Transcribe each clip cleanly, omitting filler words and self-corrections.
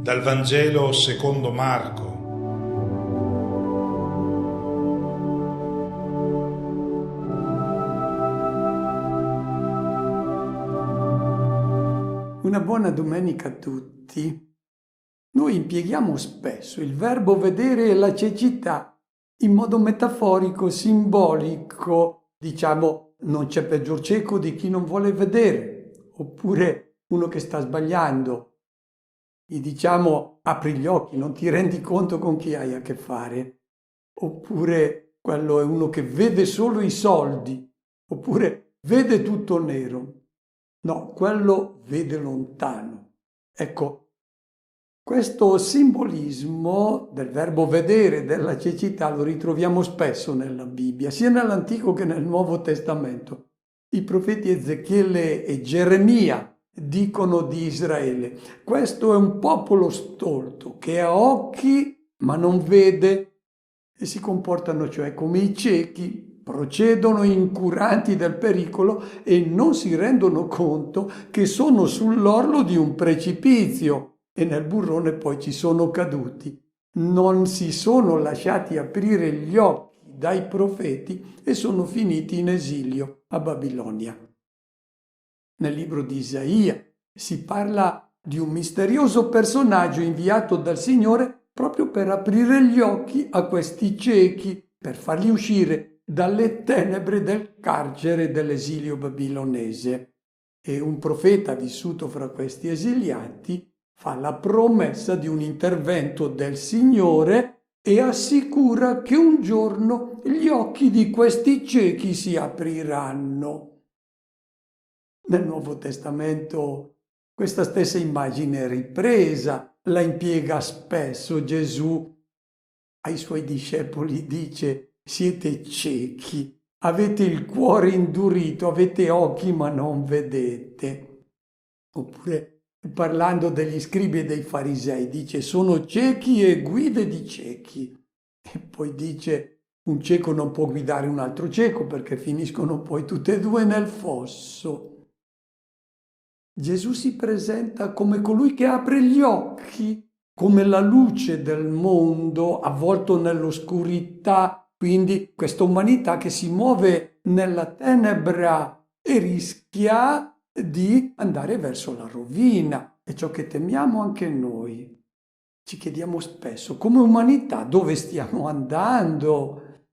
Dal Vangelo secondo Marco. Una buona domenica a tutti. Noi impieghiamo spesso il verbo vedere la cecità in modo metaforico, simbolico. Diciamo, non c'è peggior cieco di chi non vuole vedere, oppure uno che sta sbagliando. Gli diciamo, apri gli occhi, non ti rendi conto con chi hai a che fare. Oppure quello è uno che vede solo i soldi, oppure vede tutto nero. No, quello vede lontano. Ecco, questo simbolismo del verbo vedere, della cecità, lo ritroviamo spesso nella Bibbia, sia nell'Antico che nel Nuovo Testamento. I profeti Ezechiele e Geremia dicono di Israele: questo è un popolo stolto che ha occhi ma non vede, e si comportano cioè come i ciechi, procedono incuranti del pericolo e non si rendono conto che sono sull'orlo di un precipizio e nel burrone poi ci sono caduti. Non si sono lasciati aprire gli occhi dai profeti e sono finiti in esilio a Babilonia. Nel libro di Isaia si parla di un misterioso personaggio inviato dal Signore proprio per aprire gli occhi a questi ciechi, per farli uscire dalle tenebre del carcere dell'esilio babilonese. E un profeta vissuto fra questi esiliati fa la promessa di un intervento del Signore e assicura che un giorno gli occhi di questi ciechi si apriranno. Nel Nuovo Testamento questa stessa immagine è ripresa, la impiega spesso Gesù. Ai suoi discepoli dice: siete ciechi, avete il cuore indurito, avete occhi ma non vedete. Oppure, parlando degli scribi e dei farisei, dice: sono ciechi e guide di ciechi. E poi dice: un cieco non può guidare un altro cieco perché finiscono poi tutte e due nel fosso. Gesù si presenta come colui che apre gli occhi, come la luce del mondo avvolto nell'oscurità, quindi questa umanità che si muove nella tenebra e rischia di andare verso la rovina. È ciò che temiamo anche noi. Ci chiediamo spesso, come umanità, dove stiamo andando?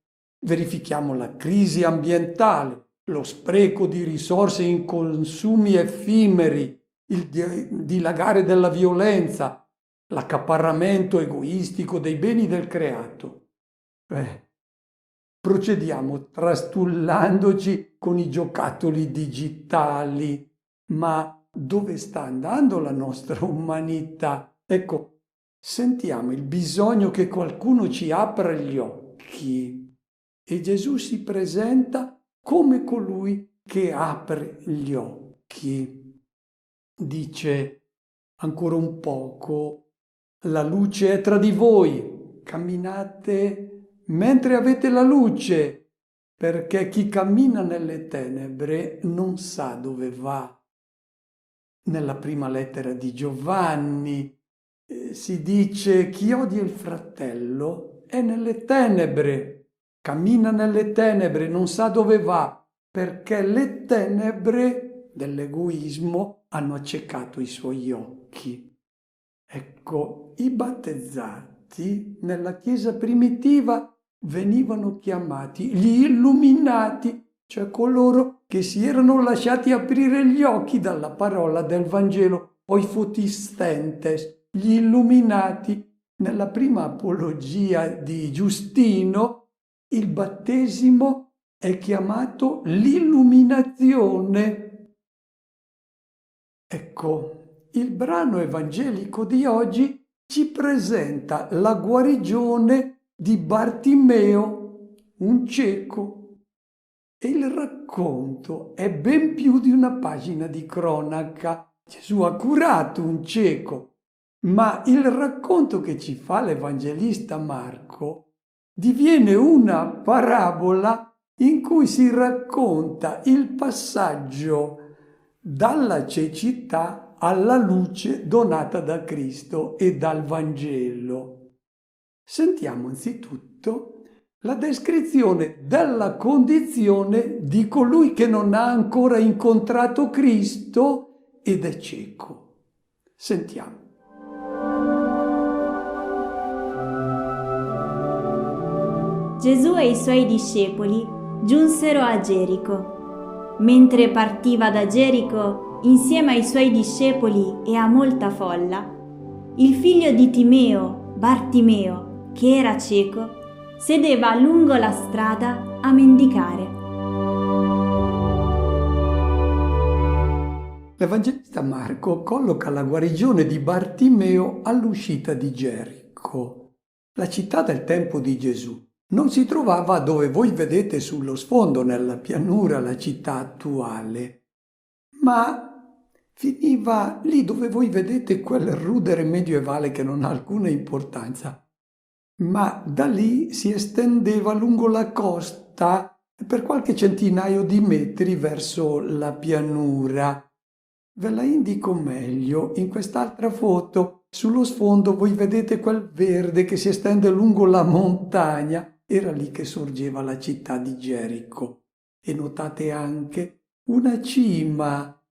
Verifichiamo la crisi ambientale, lo spreco di risorse in consumi effimeri, il dilagare della violenza, l'accaparramento egoistico dei beni del creato. Procediamo trastullandoci con i giocattoli digitali, ma dove sta andando la nostra umanità? Ecco, sentiamo il bisogno che qualcuno ci apra gli occhi. E Gesù si presenta come colui che apre gli occhi. Dice ancora un poco: la luce è tra di voi, camminate mentre avete la luce, perché chi cammina nelle tenebre non sa dove va. Nella prima lettera di Giovanni si dice: chi odia il fratello è nelle tenebre. Cammina nelle tenebre, non sa dove va, perché le tenebre dell'egoismo hanno accecato i suoi occhi. Ecco, i battezzati nella Chiesa primitiva venivano chiamati gli illuminati, cioè coloro che si erano lasciati aprire gli occhi dalla parola del Vangelo, o i fotistentes, gli illuminati. Nella prima apologia di Giustino, il battesimo è chiamato l'illuminazione. Ecco, il brano evangelico di oggi ci presenta la guarigione di Bartimeo, un cieco. E il racconto è ben più di una pagina di cronaca. Gesù ha curato un cieco, ma il racconto che ci fa l'evangelista Marco diviene una parabola in cui si racconta il passaggio dalla cecità alla luce donata da Cristo e dal Vangelo. Sentiamo anzitutto la descrizione della condizione di colui che non ha ancora incontrato Cristo ed è cieco. Sentiamo. Gesù e i suoi discepoli giunsero a Gerico. Mentre partiva da Gerico, insieme ai suoi discepoli e a molta folla, il figlio di Timeo, Bartimeo, che era cieco, sedeva lungo la strada a mendicare. L'Evangelista Marco colloca la guarigione di Bartimeo all'uscita di Gerico. La città del tempo di Gesù non si trovava dove voi vedete sullo sfondo, nella pianura, la città attuale, ma finiva lì dove voi vedete quel rudere medievale che non ha alcuna importanza. Ma da lì si estendeva lungo la costa per qualche centinaio di metri verso la pianura. Ve la indico meglio in quest'altra foto. Sullo sfondo voi vedete quel verde che si estende lungo la montagna. Era lì che sorgeva la città di Gerico. E notate anche una cima.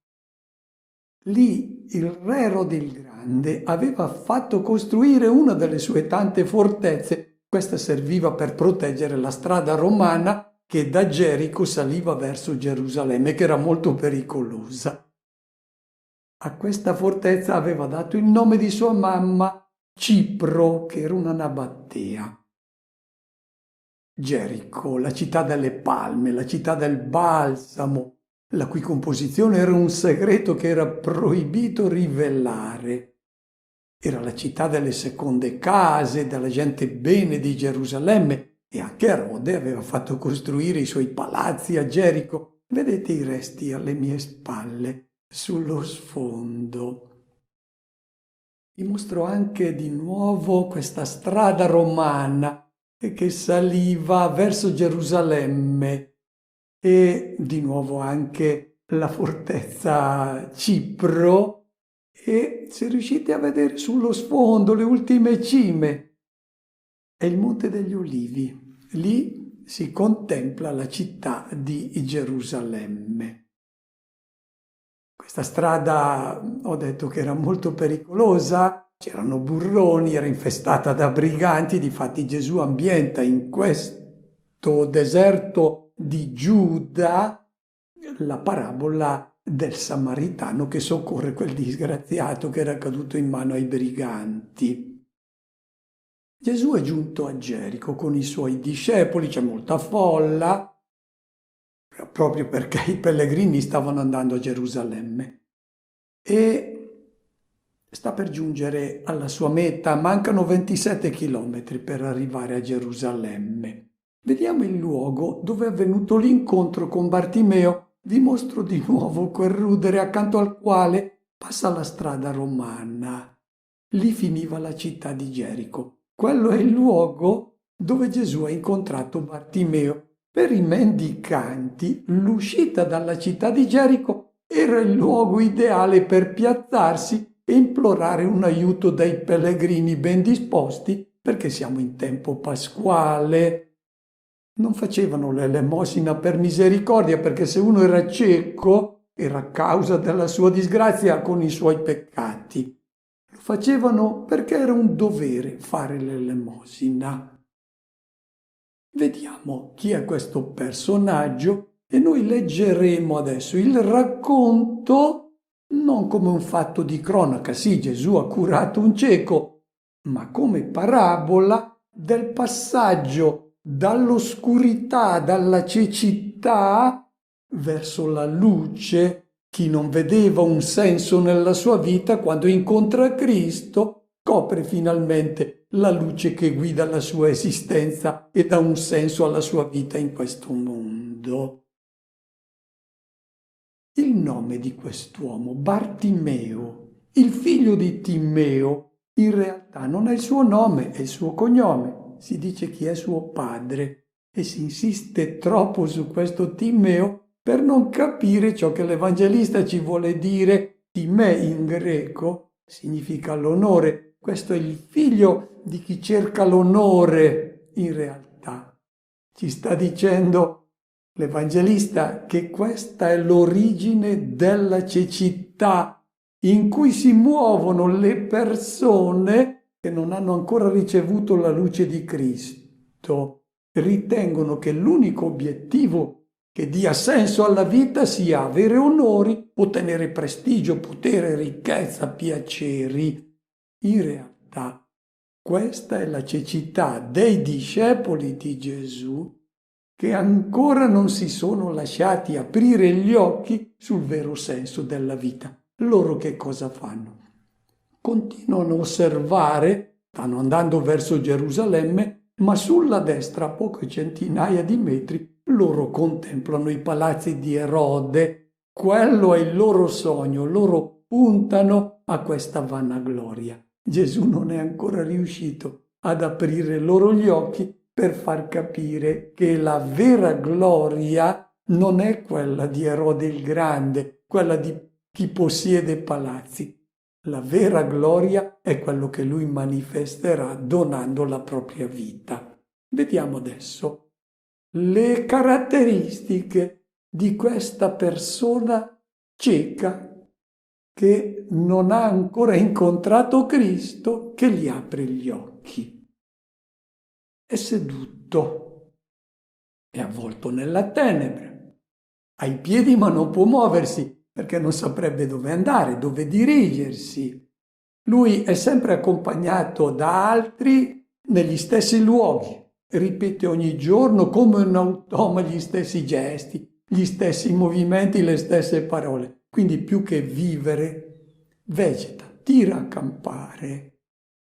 Lì il re Erode il Grande aveva fatto costruire una delle sue tante fortezze. Questa serviva per proteggere la strada romana che da Gerico saliva verso Gerusalemme, che era molto pericolosa. A questa fortezza aveva dato il nome di sua mamma, Cipro, che era una nabattea. Gerico, la città delle palme, la città del balsamo, la cui composizione era un segreto che era proibito rivelare. Era la città delle seconde case, della gente bene di Gerusalemme, e anche Erode aveva fatto costruire i suoi palazzi a Gerico. Vedete i resti alle mie spalle, sullo sfondo. Vi mostro anche di nuovo questa strada romana che saliva verso Gerusalemme e di nuovo anche la fortezza Cipro, e se riuscite a vedere sullo sfondo le ultime cime è il Monte degli Ulivi. Lì si contempla la città di Gerusalemme. Questa strada ho detto che era molto pericolosa. C'erano burroni, era infestata da briganti, difatti Gesù ambienta in questo deserto di Giuda la parabola del Samaritano che soccorre quel disgraziato che era caduto in mano ai briganti. Gesù è giunto a Gerico con i suoi discepoli, c'è molta folla, proprio perché i pellegrini stavano andando a Gerusalemme. E sta per giungere alla sua meta, mancano 27 chilometri per arrivare a Gerusalemme. Vediamo il luogo dove è avvenuto l'incontro con Bartimeo. Vi mostro di nuovo quel rudere accanto al quale passa la strada romana. Lì finiva la città di Gerico. Quello è il luogo dove Gesù ha incontrato Bartimeo. Per i mendicanti, l'uscita dalla città di Gerico era il luogo ideale per piazzarsi e implorare un aiuto dai pellegrini ben disposti, perché siamo in tempo pasquale. Non facevano l'elemosina per misericordia, perché se uno era cieco era a causa della sua disgrazia con i suoi peccati. Lo facevano perché era un dovere fare l'elemosina. Vediamo chi è questo personaggio e noi leggeremo adesso il racconto non come un fatto di cronaca, sì, Gesù ha curato un cieco, ma come parabola del passaggio dall'oscurità, dalla cecità verso la luce. Chi non vedeva un senso nella sua vita, quando incontra Cristo, copre finalmente la luce che guida la sua esistenza e dà un senso alla sua vita in questo mondo. Il nome di quest'uomo, Bartimeo, il figlio di Timeo, in realtà non è il suo nome, è il suo cognome. Si dice chi è suo padre e si insiste troppo su questo Timeo per non capire ciò che l'Evangelista ci vuole dire Timè in greco significa l'onore. Questo è il figlio di chi cerca l'onore in realtà. Ci sta dicendo l'Evangelista che questa è l'origine della cecità in cui si muovono le persone che non hanno ancora ricevuto la luce di Cristo. Ritengono che l'unico obiettivo che dia senso alla vita sia avere onori, ottenere prestigio, potere, ricchezza, piaceri. In realtà questa è la cecità dei discepoli di Gesù che ancora non si sono lasciati aprire gli occhi sul vero senso della vita. Loro che cosa fanno? Continuano a osservare, stanno andando verso Gerusalemme, ma sulla destra, a poche centinaia di metri, loro contemplano i palazzi di Erode. Quello è il loro sogno, loro puntano a questa vanagloria. Gesù non è ancora riuscito ad aprire loro gli occhi per far capire che la vera gloria non è quella di Erode il Grande, quella di chi possiede palazzi. La vera gloria è quello che lui manifesterà donando la propria vita. Vediamo adesso le caratteristiche di questa persona cieca che non ha ancora incontrato Cristo che gli apre gli occhi. È seduto, è avvolto nella tenebra, ha i piedi ma non può muoversi perché non saprebbe dove andare, dove dirigersi. Lui è sempre accompagnato da altri negli stessi luoghi, ripete ogni giorno come un automa gli stessi gesti, gli stessi movimenti, le stesse parole. Quindi più che vivere, vegeta, tira a campare,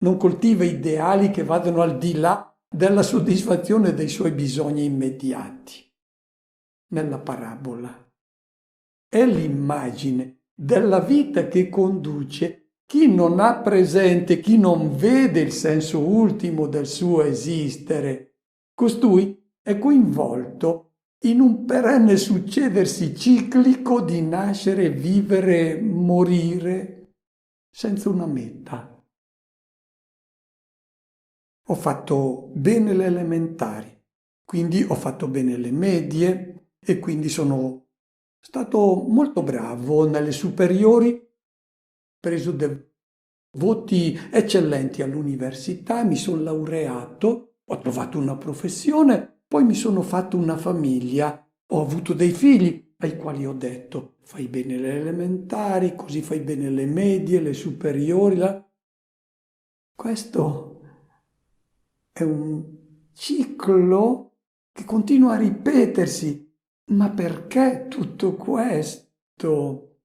non coltiva ideali che vadano al di là della soddisfazione dei suoi bisogni immediati. Nella parabola è l'immagine della vita che conduce chi non ha presente, chi non vede il senso ultimo del suo esistere. Costui è coinvolto in un perenne succedersi ciclico di nascere, vivere, morire, senza una meta. Ho fatto bene le elementari, quindi ho fatto bene le medie e quindi sono stato molto bravo nelle superiori, preso voti eccellenti all'università, mi sono laureato, ho trovato una professione, poi mi sono fatto una famiglia, ho avuto dei figli ai quali ho detto fai bene le elementari, così fai bene le medie, le superiori. Questo è un ciclo che continua a ripetersi. Ma perché tutto questo?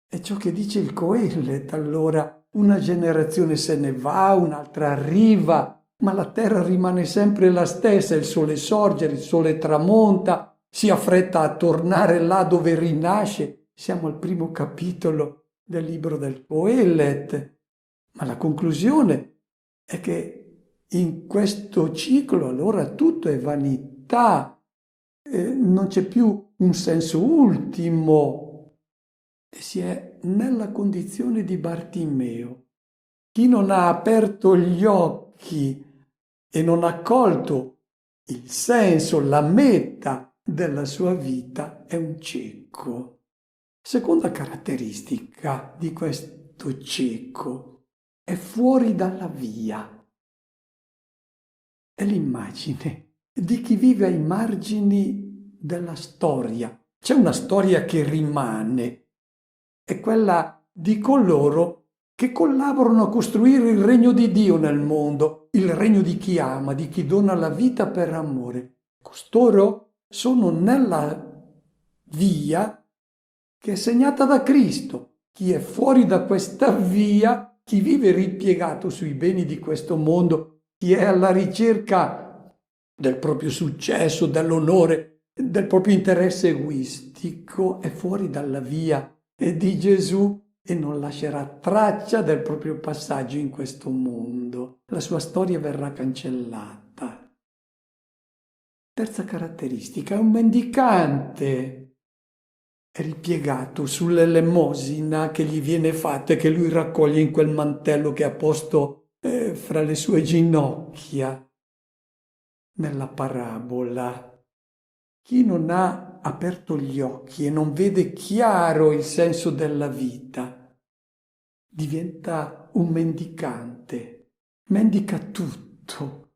È ciò che dice il Coelet, allora. Una generazione se ne va, un'altra arriva, ma la terra rimane sempre la stessa, il sole sorge, il sole tramonta, si affretta a tornare là dove rinasce. Siamo al primo capitolo del libro del Coelet, ma la conclusione è che in questo ciclo allora tutto è vanità. Non c'è più un senso ultimo e si è nella condizione di Bartimeo. Chi non ha aperto gli occhi e non ha colto il senso, la meta della sua vita è un cieco. Seconda caratteristica di questo cieco è fuori dalla via. È l'immagine di chi vive ai margini della storia. C'è una storia che rimane, è quella di coloro che collaborano a costruire il regno di Dio nel mondo, il regno di chi ama, di chi dona la vita per amore. Costoro sono nella via che è segnata da Cristo. Chi è fuori da questa via, chi vive ripiegato sui beni di questo mondo, chi è alla ricerca del proprio successo, dell'onore, del proprio interesse egoistico, è fuori dalla via di Gesù e non lascerà traccia del proprio passaggio in questo mondo. La sua storia verrà cancellata. Terza caratteristica, è un mendicante. è ripiegato sull'elemosina che gli viene fatta e che lui raccoglie in quel mantello che ha posto fra le sue ginocchia. Nella parabola, chi non ha aperto gli occhi e non vede chiaro il senso della vita, diventa un mendicante, mendica tutto,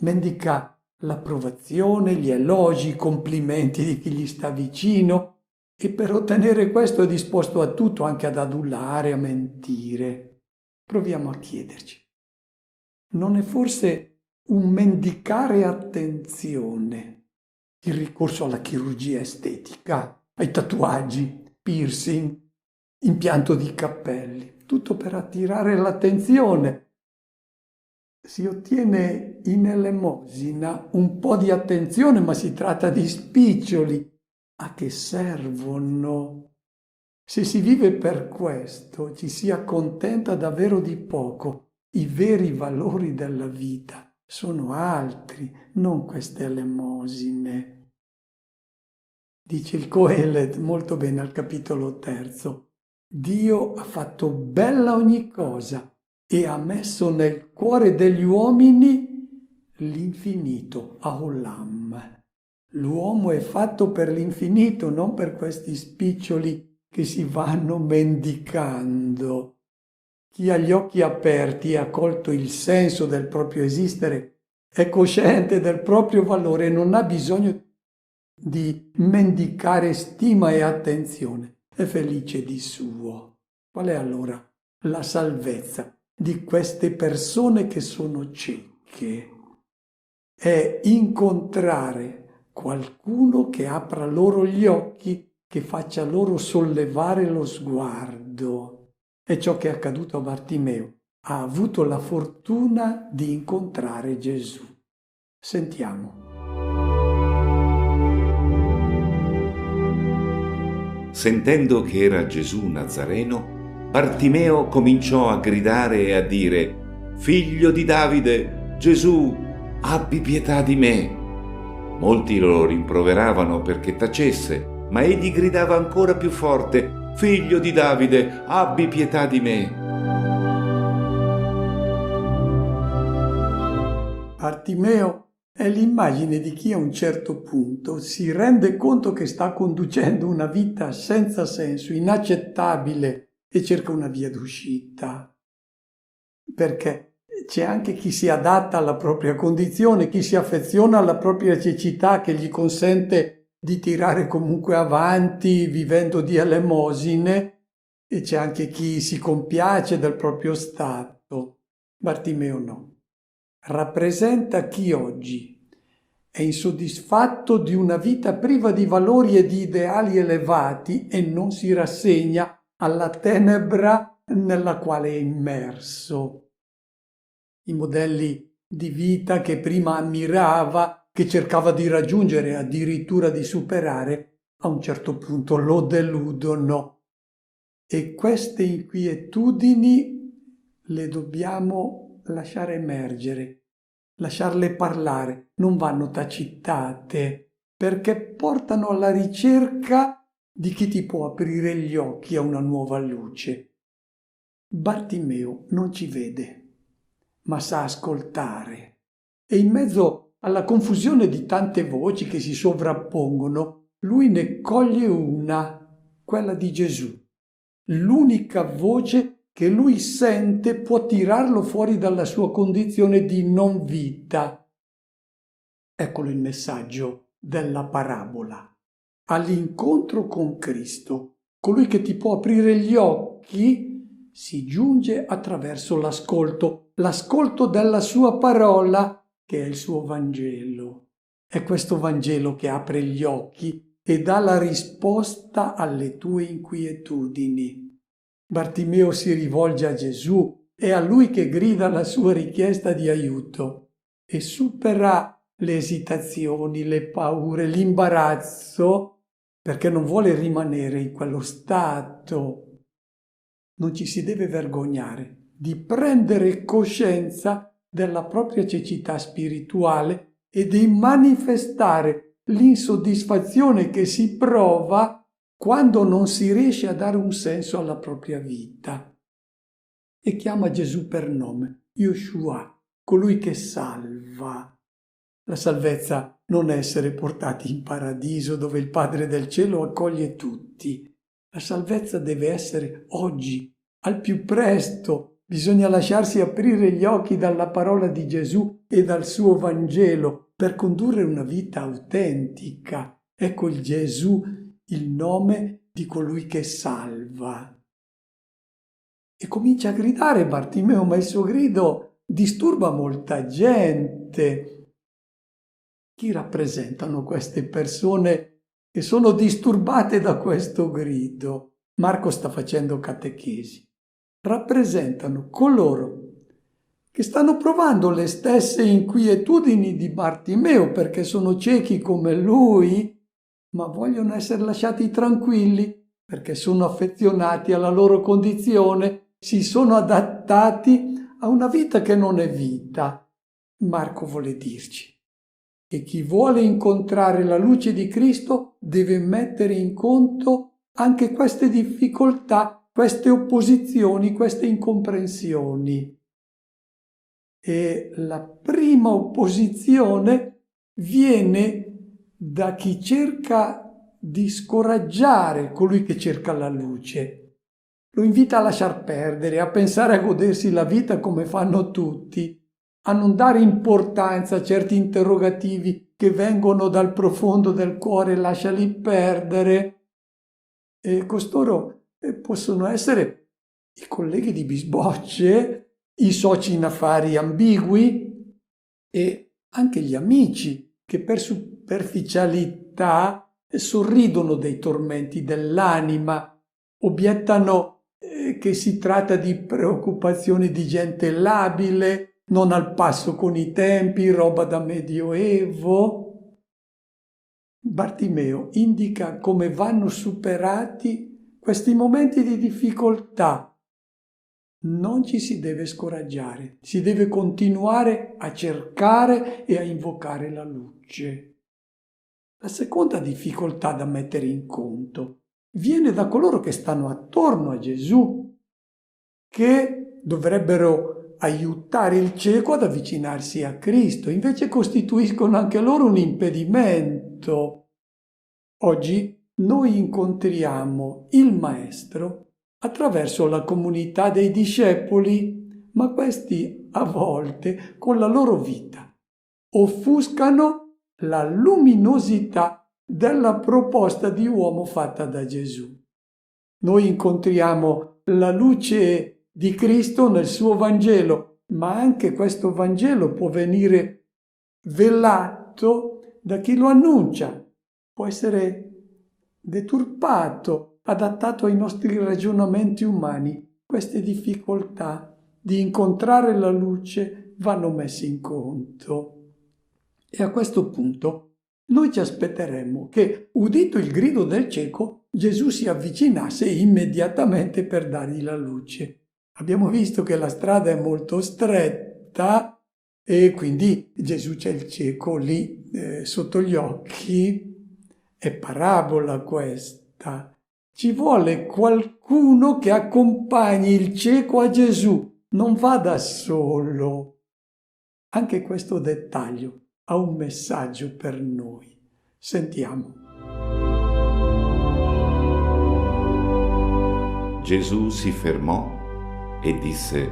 mendica l'approvazione, gli elogi, i complimenti di chi gli sta vicino, e per ottenere questo è disposto a tutto, anche ad adulare, a mentire. Proviamo a chiederci: non è forse un mendicare attenzione il ricorso alla chirurgia estetica, ai tatuaggi, piercing, impianto di capelli, tutto per attirare l'attenzione? Si ottiene in elemosina un po' di attenzione, ma si tratta di spiccioli. A che servono? Se si vive per questo, ci si accontenta davvero di poco. I veri valori della vita sono altri, non queste elemosine. Dice il Coelet molto bene al capitolo 3: Dio ha fatto bella ogni cosa e ha messo nel cuore degli uomini l'infinito, Aolam. L'uomo è fatto per l'infinito, non per questi spiccioli che si vanno mendicando. Chi ha gli occhi aperti e ha colto il senso del proprio esistere è cosciente del proprio valore e non ha bisogno di mendicare stima e attenzione. È felice di suo. Qual è allora la salvezza di queste persone che sono cieche? È incontrare qualcuno che apra loro gli occhi, che faccia loro sollevare lo sguardo. È ciò che è accaduto a Bartimeo. Ha avuto la fortuna di incontrare Gesù. Sentiamo. Sentendo che era Gesù Nazareno, Bartimeo cominciò a gridare e a dire: «Figlio di Davide, Gesù, abbi pietà di me!» Molti lo rimproveravano perché tacesse, ma egli gridava ancora più forte: «Figlio di Davide, abbi pietà di me!» Bartimeo è l'immagine di chi a un certo punto si rende conto che sta conducendo una vita senza senso, inaccettabile, e cerca una via d'uscita. Perché c'è anche chi si adatta alla propria condizione, chi si affeziona alla propria cecità che gli consente di tirare comunque avanti vivendo di elemosine, e c'è anche chi si compiace del proprio stato. Bartimeo no. Rappresenta chi oggi è insoddisfatto di una vita priva di valori e di ideali elevati e non si rassegna alla tenebra nella quale è immerso. I modelli di vita che prima ammirava, che cercava di raggiungere, addirittura di superare, a un certo punto lo deludono. E queste inquietudini le dobbiamo lasciare emergere, lasciarle parlare, non vanno tacitate, perché portano alla ricerca di chi ti può aprire gli occhi a una nuova luce. Bartimeo non ci vede, ma sa ascoltare, e in mezzo alla confusione di tante voci che si sovrappongono, lui ne coglie una, quella di Gesù, l'unica voce che lui sente può tirarlo fuori dalla sua condizione di non vita. Eccolo il messaggio della parabola. All'incontro con Cristo, colui che ti può aprire gli occhi, si giunge attraverso l'ascolto della sua parola, che è il suo Vangelo. È questo Vangelo che apre gli occhi e dà la risposta alle tue inquietudini. Bartimeo si rivolge a Gesù, è a lui che grida la sua richiesta di aiuto e supera le esitazioni, le paure, l'imbarazzo, perché non vuole rimanere in quello stato. Non ci si deve vergognare di prendere coscienza della propria cecità spirituale e di manifestare l'insoddisfazione che si prova quando non si riesce a dare un senso alla propria vita e chiama Gesù per nome, Yeshua, colui che salva. La salvezza non è essere portati in paradiso dove il Padre del cielo accoglie tutti. La salvezza deve essere oggi, al più presto. Bisogna lasciarsi aprire gli occhi dalla parola di Gesù e dal suo Vangelo per condurre una vita autentica. Ecco il Gesù, il nome di colui che salva. E comincia a gridare Bartimeo, ma il suo grido disturba molta gente. Chi rappresentano queste persone che sono disturbate da questo grido? Marco sta facendo catechesi. Rappresentano coloro che stanno provando le stesse inquietudini di Bartimeo perché sono ciechi come lui, ma vogliono essere lasciati tranquilli perché sono affezionati alla loro condizione, si sono adattati a una vita che non è vita. Marco vuole dirci che chi vuole incontrare la luce di Cristo deve mettere in conto anche queste difficoltà, queste opposizioni, queste incomprensioni. E la prima opposizione viene da chi cerca di scoraggiare colui che cerca la luce. Lo invita a lasciar perdere, a pensare a godersi la vita come fanno tutti, a non dare importanza a certi interrogativi che vengono dal profondo del cuore, lasciali perdere. E costoro possono essere i colleghi di bisbocce, i soci in affari ambigui e anche gli amici che per superficialità sorridono dei tormenti dell'anima, obiettano che si tratta di preoccupazioni di gente labile, non al passo con i tempi, roba da medioevo. Bartimeo indica come vanno superati questi momenti di difficoltà. Non ci si deve scoraggiare, si deve continuare a cercare e a invocare la luce. La seconda difficoltà da mettere in conto viene da coloro che stanno attorno a Gesù, che dovrebbero aiutare il cieco ad avvicinarsi a Cristo, invece costituiscono anche loro un impedimento. Oggi noi incontriamo il Maestro attraverso la comunità dei discepoli, ma questi a volte con la loro vita offuscano la luminosità della proposta di uomo fatta da Gesù. Noi incontriamo la luce di Cristo nel suo Vangelo, ma anche questo Vangelo può venire velato da chi lo annuncia, può essere deturpato, adattato ai nostri ragionamenti umani. Queste difficoltà di incontrare la luce vanno messe in conto. E a questo punto noi ci aspetteremmo che, udito il grido del cieco, Gesù si avvicinasse immediatamente per dargli la luce. Abbiamo visto che la strada è molto stretta e quindi Gesù c'è il cieco lì sotto gli occhi. È parabola questa. Ci vuole qualcuno che accompagni il cieco a Gesù, non va da solo. Anche questo dettaglio ha un messaggio per noi. Sentiamo. Gesù si fermò e disse: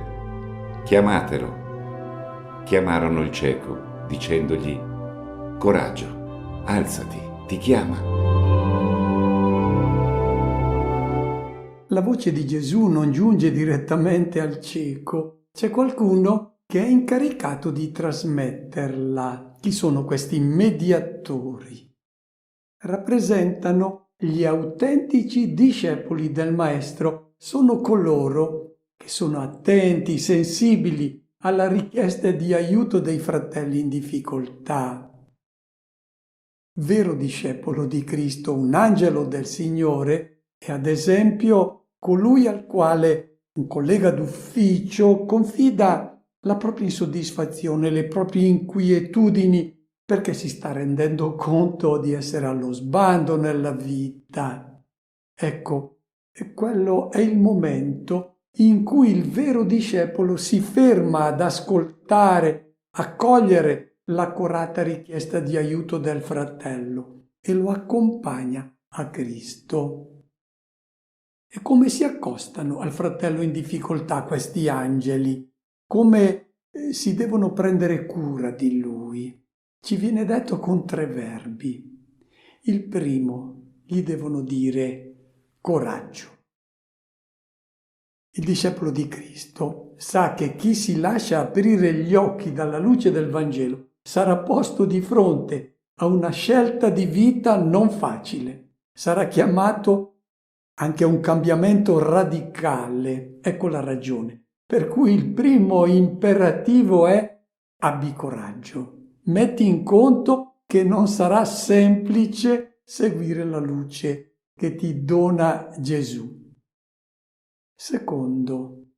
chiamatelo. Chiamarono il cieco, dicendogli: coraggio, alzati, ti chiama. La voce di Gesù non giunge direttamente al cieco, c'è qualcuno che è incaricato di trasmetterla. Chi sono questi mediatori? Rappresentano gli autentici discepoli del Maestro, sono coloro che sono attenti, sensibili alla richiesta di aiuto dei fratelli in difficoltà. Vero discepolo di Cristo, un angelo del Signore, è ad esempio colui al quale un collega d'ufficio confida la propria insoddisfazione, le proprie inquietudini, perché si sta rendendo conto di essere allo sbando nella vita. Ecco, e quello è il momento in cui il vero discepolo si ferma ad ascoltare, a cogliere l'accorata richiesta di aiuto del fratello e lo accompagna a Cristo. E come si accostano al fratello in difficoltà questi angeli? Come si devono prendere cura di lui? Ci viene detto con 3 verbi. Il primo, gli devono dire coraggio. Il discepolo di Cristo sa che chi si lascia aprire gli occhi dalla luce del Vangelo sarà posto di fronte a una scelta di vita non facile. Sarà chiamato anche a un cambiamento radicale. Ecco la ragione. Per cui il primo imperativo è abbi coraggio. Metti in conto che non sarà semplice seguire la luce che ti dona Gesù. Secondo,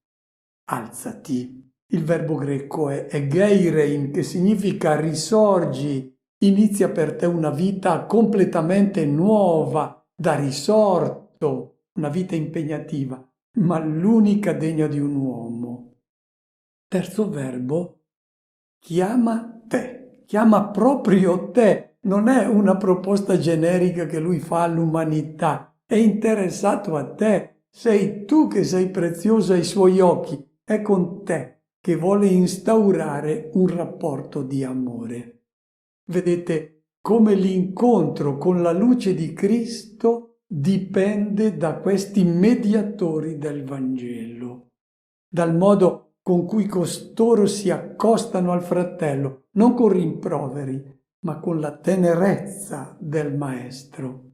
alzati. Il verbo greco è egeirein, che significa risorgi. Inizia per te una vita completamente nuova, da risorto, una vita impegnativa, ma l'unica degna di un uomo. Terzo verbo, chiama te, chiama proprio te. Non è una proposta generica che lui fa all'umanità, è interessato a te. Sei tu che sei prezioso ai suoi occhi, è con te che vuole instaurare un rapporto di amore. Vedete come l'incontro con la luce di Cristo dipende da questi mediatori del Vangelo, dal modo con cui costoro si accostano al fratello, non con rimproveri, ma con la tenerezza del Maestro.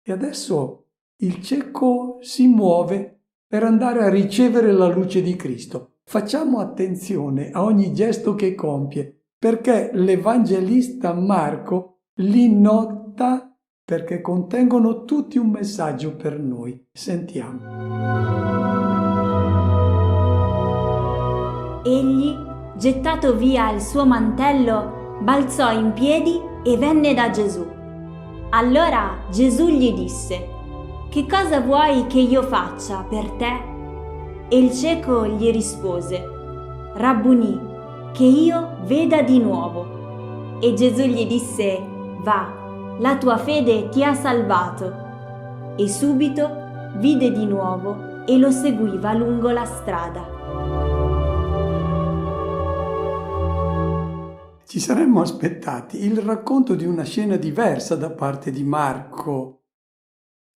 E adesso il cieco si muove per andare a ricevere la luce di Cristo. Facciamo attenzione a ogni gesto che compie, perché l'Evangelista Marco li nota perché contengono tutti un messaggio per noi. Sentiamo. Egli, gettato via il suo mantello, balzò in piedi e venne da Gesù. Allora Gesù gli disse: «Che cosa vuoi che io faccia per te?» E il cieco gli rispose: «Rabbunì, che io veda di nuovo». E Gesù gli disse: «Va, la tua fede ti ha salvato». E subito vide di nuovo e lo seguiva lungo la strada. Ci saremmo aspettati il racconto di una scena diversa da parte di Marco.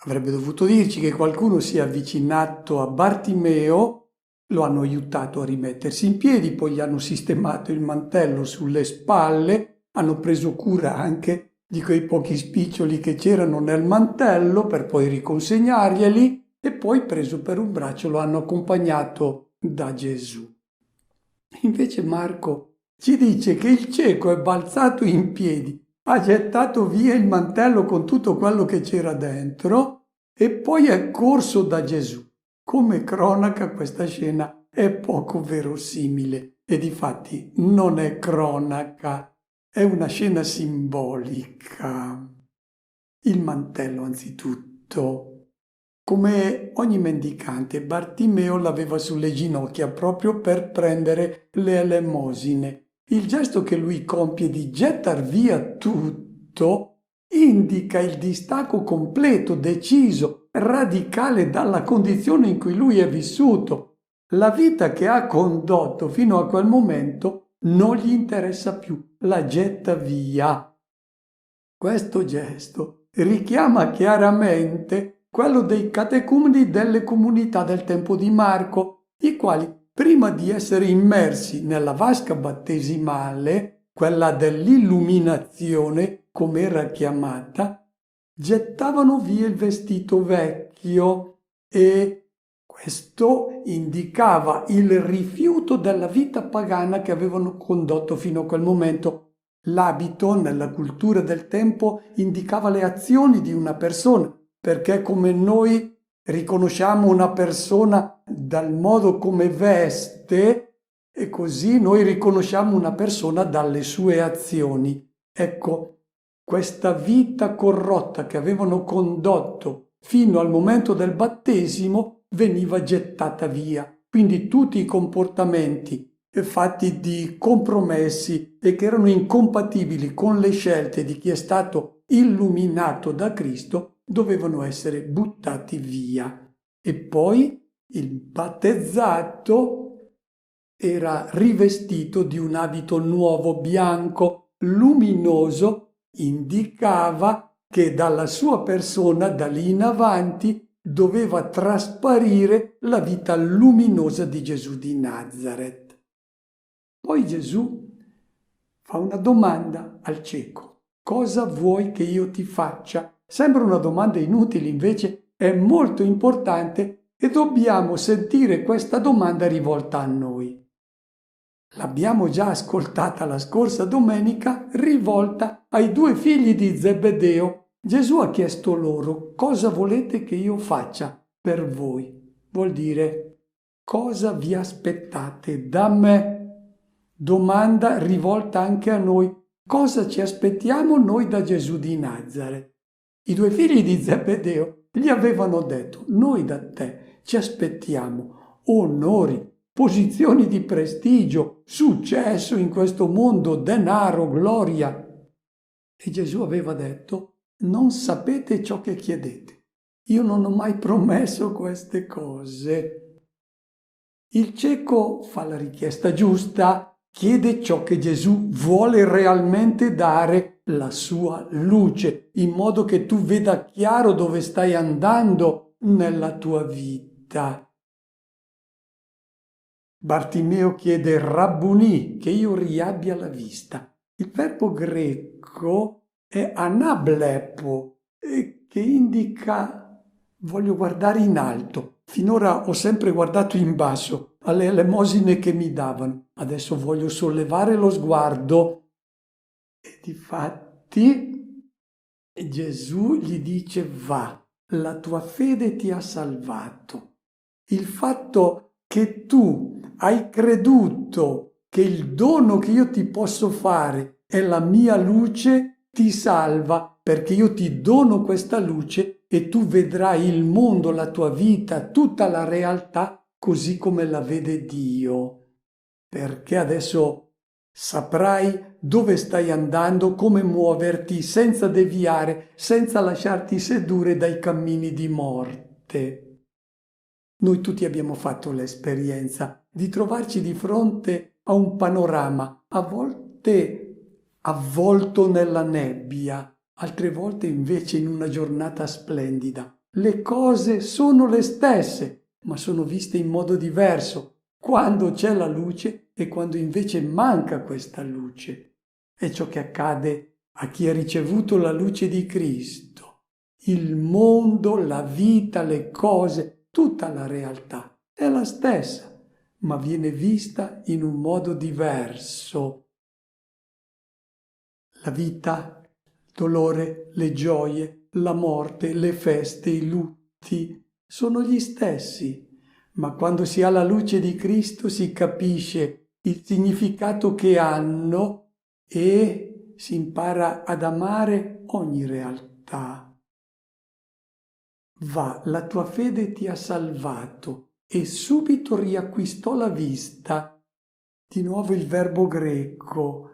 Avrebbe dovuto dirci che qualcuno si è avvicinato a Bartimeo, lo hanno aiutato a rimettersi in piedi, poi gli hanno sistemato il mantello sulle spalle, hanno preso cura anche di quei pochi spiccioli che c'erano nel mantello per poi riconsegnarglieli e poi, preso per un braccio, lo hanno accompagnato da Gesù. Invece Marco ci dice che il cieco è balzato in piedi, ha gettato via il mantello con tutto quello che c'era dentro e poi è corso da Gesù. Come cronaca questa scena è poco verosimile e difatti non è cronaca, è una scena simbolica. Il mantello anzitutto. Come ogni mendicante, Bartimeo l'aveva sulle ginocchia proprio per prendere le elemosine. Il gesto che lui compie di gettar via tutto indica il distacco completo, deciso, radicale dalla condizione in cui lui è vissuto. La vita che ha condotto fino a quel momento non gli interessa più, la getta via. Questo gesto richiama chiaramente quello dei catecumeni delle comunità del tempo di Marco, i quali, prima di essere immersi nella vasca battesimale, quella dell'illuminazione, come era chiamata, gettavano via il vestito vecchio e questo indicava il rifiuto della vita pagana che avevano condotto fino a quel momento. L'abito, nella cultura del tempo, indicava le azioni di una persona, perché come noi riconosciamo una persona dal modo come veste, e così noi riconosciamo una persona dalle sue azioni. Ecco, questa vita corrotta che avevano condotto fino al momento del battesimo veniva gettata via. Quindi tutti i comportamenti fatti di compromessi e che erano incompatibili con le scelte di chi è stato illuminato da Cristo dovevano essere buttati via. E poi il battezzato era rivestito di un abito nuovo, bianco, luminoso, indicava che dalla sua persona, da lì in avanti, doveva trasparire la vita luminosa di Gesù di Nazareth. Poi Gesù fa una domanda al cieco: cosa vuoi che io ti faccia? Sembra una domanda inutile, invece è molto importante e dobbiamo sentire questa domanda rivolta a noi. L'abbiamo già ascoltata la scorsa domenica, rivolta ai due figli di Zebedeo. Gesù ha chiesto loro: cosa volete che io faccia per voi? Vuol dire: cosa vi aspettate da me? Domanda rivolta anche a noi: cosa ci aspettiamo noi da Gesù di Nazareth? I due figli di Zebedeo gli avevano detto: noi da te ci aspettiamo onori, posizioni di prestigio, successo in questo mondo, denaro, gloria. E Gesù aveva detto: non sapete ciò che chiedete. Io non ho mai promesso queste cose. Il cieco fa la richiesta giusta, chiede ciò che Gesù vuole realmente dare, la sua luce, in modo che tu veda chiaro dove stai andando nella tua vita. Bartimeo chiede Rabbunì, che io riabbia la vista. Il verbo greco è anablepo, che indica voglio guardare in alto. Finora ho sempre guardato in basso, alle elemosine che mi davano. Adesso voglio sollevare lo sguardo. E difatti Gesù gli dice: va, la tua fede ti ha salvato. Il fatto che tu hai creduto che il dono che io ti posso fare è la mia luce ti salva, perché io ti dono questa luce e tu vedrai il mondo, la tua vita, tutta la realtà così come la vede Dio. Perché adesso saprai dove stai andando, come muoverti senza deviare, senza lasciarti sedurre dai cammini di morte. Noi tutti abbiamo fatto l'esperienza di trovarci di fronte a un panorama, a volte avvolto nella nebbia, altre volte invece in una giornata splendida. Le cose sono le stesse, ma sono viste in modo diverso, quando c'è la luce e quando invece manca questa luce. È ciò che accade a chi ha ricevuto la luce di Cristo. Il mondo, la vita, le cose, tutta la realtà è la stessa, ma viene vista in un modo diverso. La vita, il dolore, le gioie, la morte, le feste, i lutti sono gli stessi, ma quando si ha la luce di Cristo si capisce il significato che hanno e si impara ad amare ogni realtà. Va, la tua fede ti ha salvato, e subito riacquistò la vista. Di nuovo il verbo greco,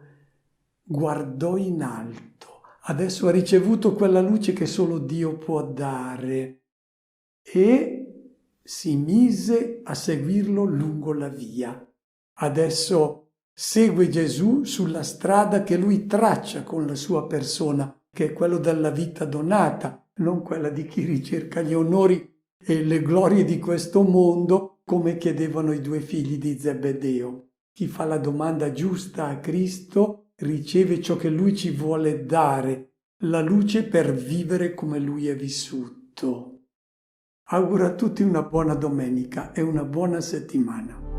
guardò in alto. Adesso ha ricevuto quella luce che solo Dio può dare e si mise a seguirlo lungo la via. Adesso segue Gesù sulla strada che lui traccia con la sua persona, che è quello della vita donata, non quella di chi ricerca gli onori e le glorie di questo mondo, come chiedevano i due figli di Zebedeo. Chi fa la domanda giusta a Cristo riceve ciò che lui ci vuole dare, la luce per vivere come lui è vissuto. Auguro a tutti una buona domenica e una buona settimana.